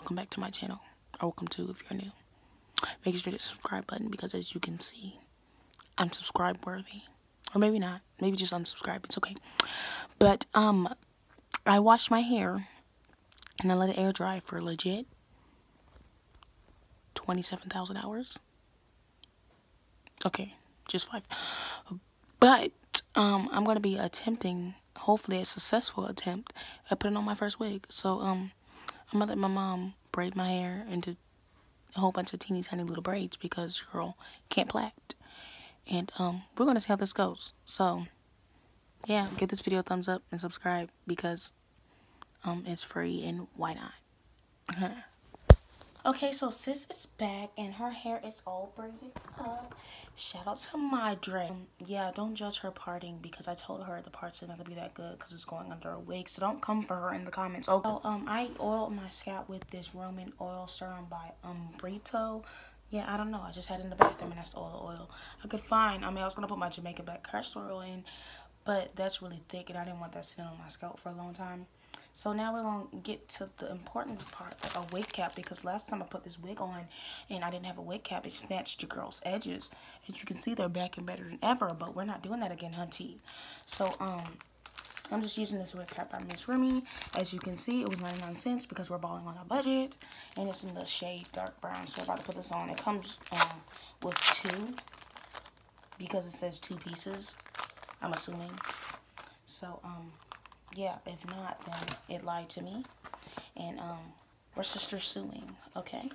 welcome back to my channel. Or welcome to if you're new. Make sure to hit the subscribe button because as you can see, I'm subscribe worthy. Or maybe not. Maybe just unsubscribe. It's okay. But I washed my hair and I let it air dry for legit 27,000 hours. Okay, just 5. But I'm gonna be attempting, hopefully a successful attempt at putting on my first wig. So I'm gonna let my mom braid my hair into a whole bunch of teeny tiny little braids because your girl can't plait. And we're gonna see how this goes. So yeah, give this video a thumbs up and subscribe because it's free and why not? Okay, so sis is back and her hair is all braided up. Shout out to my dress. Yeah, don't judge her parting because I told her the parts are not gonna be that good because it's going under a wig. So don't come for her in the comments. Okay. So I oiled my scalp with this Roman oil serum by Brito. Yeah, I don't know. I just had it in the bathroom and that's all the oil I could find. I mean, I was gonna put my Jamaican black castor oil in, but that's really thick and I didn't want that sitting on my scalp for a long time. So now we're going to get to the important part, like a wig cap, because last time I put this wig on and I didn't have a wig cap, it snatched your girl's edges. As you can see, they're back and better than ever, but we're not doing that again, hunty. So, I'm just using this wig cap by Miss Remy. As you can see, it was 99 cents because we're balling on a budget, and it's in the shade dark brown, so we're about to put this on. It comes with 2 because it says 2 pieces, I'm assuming. So, yeah, if not, then it lied to me. And, we're sister suing, okay?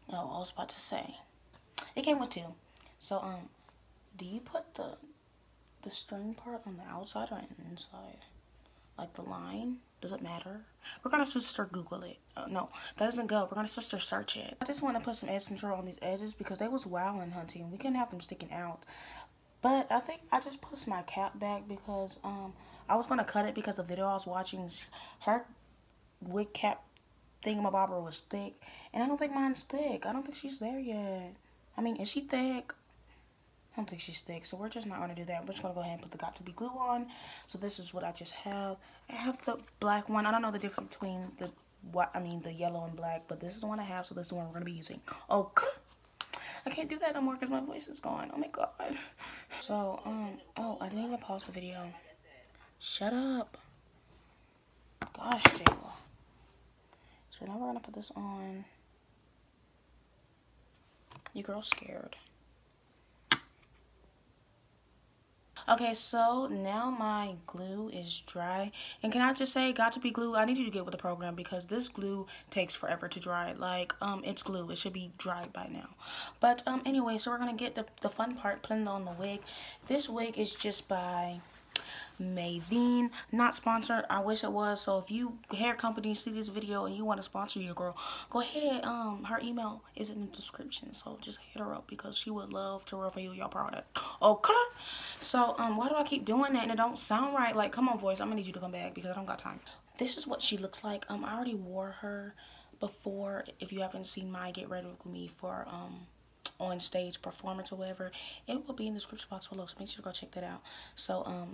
Oh, I was about to say. It came with 2. So, do you put the string part on the outside or inside? Like the line? Does it matter? We're gonna sister Google it. No, that doesn't go. We're gonna sister search it. I just want to put some edge control on these edges because they was wilding, hunting. We couldn't have them sticking out. But I think I just pushed my cap back because I was gonna cut it because the video I was watching, her wig cap thingamabobber was thick, and I don't think mine's thick. I don't think she's there yet. I mean, is she thick? I don't think she's thick, so we're just not gonna do that. We're just gonna go ahead and put the Got To Be glue on. So this is what I just have. I have the black one. I don't know the difference between the yellow and black, but this is the one I have, so this is the one we're gonna be using. Oh, I can't do that no more because my voice is gone. Oh my god. So oh, I didn't even pause the video. Shut up. Gosh, Jayla. So now we're gonna put this on. Your girl's scared. Okay, so now my glue is dry. And can I just say, Got To Be glue, I need you to get with the program because this glue takes forever to dry. Like, it's glue. It should be dried by now. But, anyway, so we're going to get the fun part, putting on the wig. This wig is just by Maveen, not sponsored. I wish it was. So if you hair companies see this video and you want to sponsor your girl, go ahead. Her email is in the description, so just hit her up because she would love to review your product. Okay. So why do I keep doing that and it don't sound right? Like, come on, voice, I'm gonna need you to come back because I don't got time. This is what she looks like. I already wore her before. If you haven't seen my Get Ready With Me for on stage performance or whatever, it will be in the description box below, so make sure to go check that out. So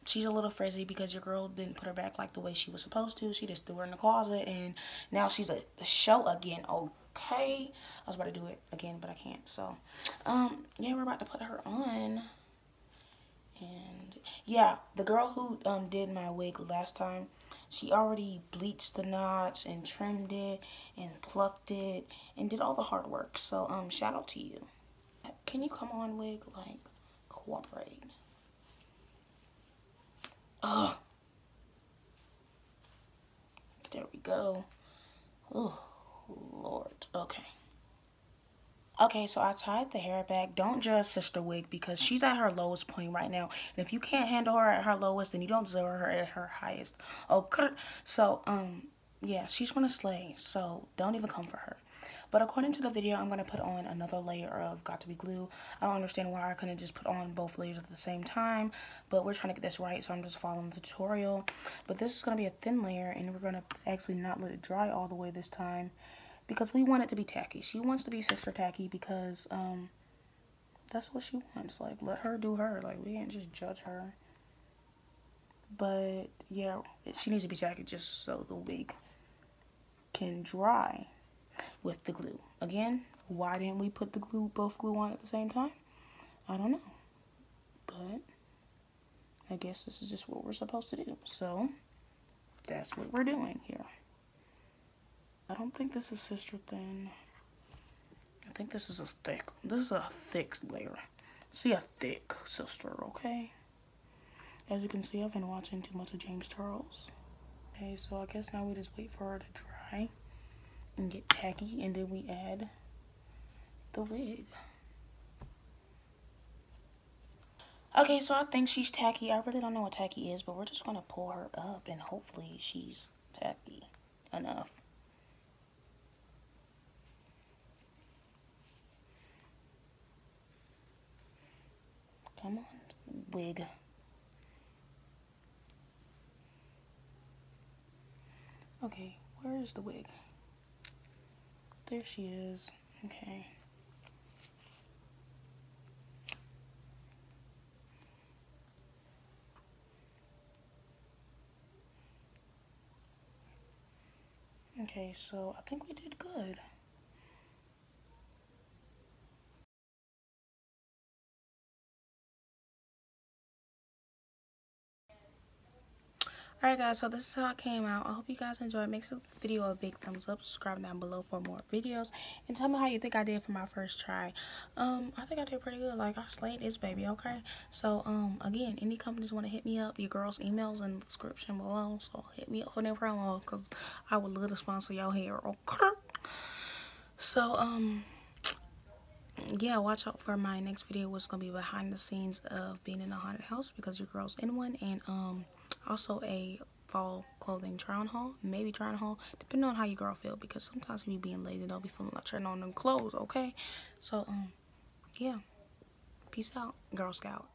she's a little frizzy because your girl didn't put her back like the way she was supposed to. She just threw her in the closet and now she's a show again. Okay, I was about to do it again but I can't. So yeah, we're about to put her on. And yeah, the girl who did my wig last time, she already bleached the knots and trimmed it and plucked it and did all the hard work. So shout out to you. Can you come on, wig? Like, cooperate. Ugh. There we go. Oh Lord. Okay. Okay, so I tied the hair back. Don't judge Sister Wig because she's at her lowest point right now. And if you can't handle her at her lowest, then you don't deserve her at her highest. Okay, so, yeah, she's going to slay. So don't even come for her. But according to the video, I'm going to put on another layer of Got To Be glue. I don't understand why I couldn't just put on both layers at the same time. But we're trying to get this right, so I'm just following the tutorial. But this is going to be a thin layer, and we're going to actually not let it dry all the way this time. Because we want it to be tacky. She wants to be sister tacky because that's what she wants. Like, let her do her. Like, we can't just judge her. But yeah, she needs to be tacky just so the wig can dry with the glue. Again, why didn't we put the glue, both glue on at the same time? I don't know. But I guess this is just what we're supposed to do. So that's what we're doing here. I don't think this is sister thin. I think this is a thick. This is a thick layer. See, a thick sister, okay? As you can see, I've been watching too much of James Charles. Okay, so I guess now we just wait for her to dry and get tacky, and then we add the wig. Okay, so I think she's tacky. I really don't know what tacky is, but we're just gonna pull her up, and hopefully she's tacky enough. Come on, wig. Okay, where is the wig? There she is. Okay. Okay, so I think we did good. Alright guys, so this is how it came out. I hope you guys enjoyed. Make the video a big thumbs up. Subscribe down below for more videos. And tell me how you think I did for my first try. I think I did pretty good. Like, I slayed this baby, okay? So, again, any companies want to hit me up, your girls' emails in the description below. So, hit me up for their promo, because I would love to sponsor your hair, okay? So, yeah, watch out for my next video, which is gonna be behind the scenes of being in a haunted house, because your girl's in one, and also a fall clothing try on haul, maybe try on haul, depending on how your girl feel, because sometimes we be being lazy, don't be feeling like trying on them clothes, okay? So yeah, peace out, Girl Scout.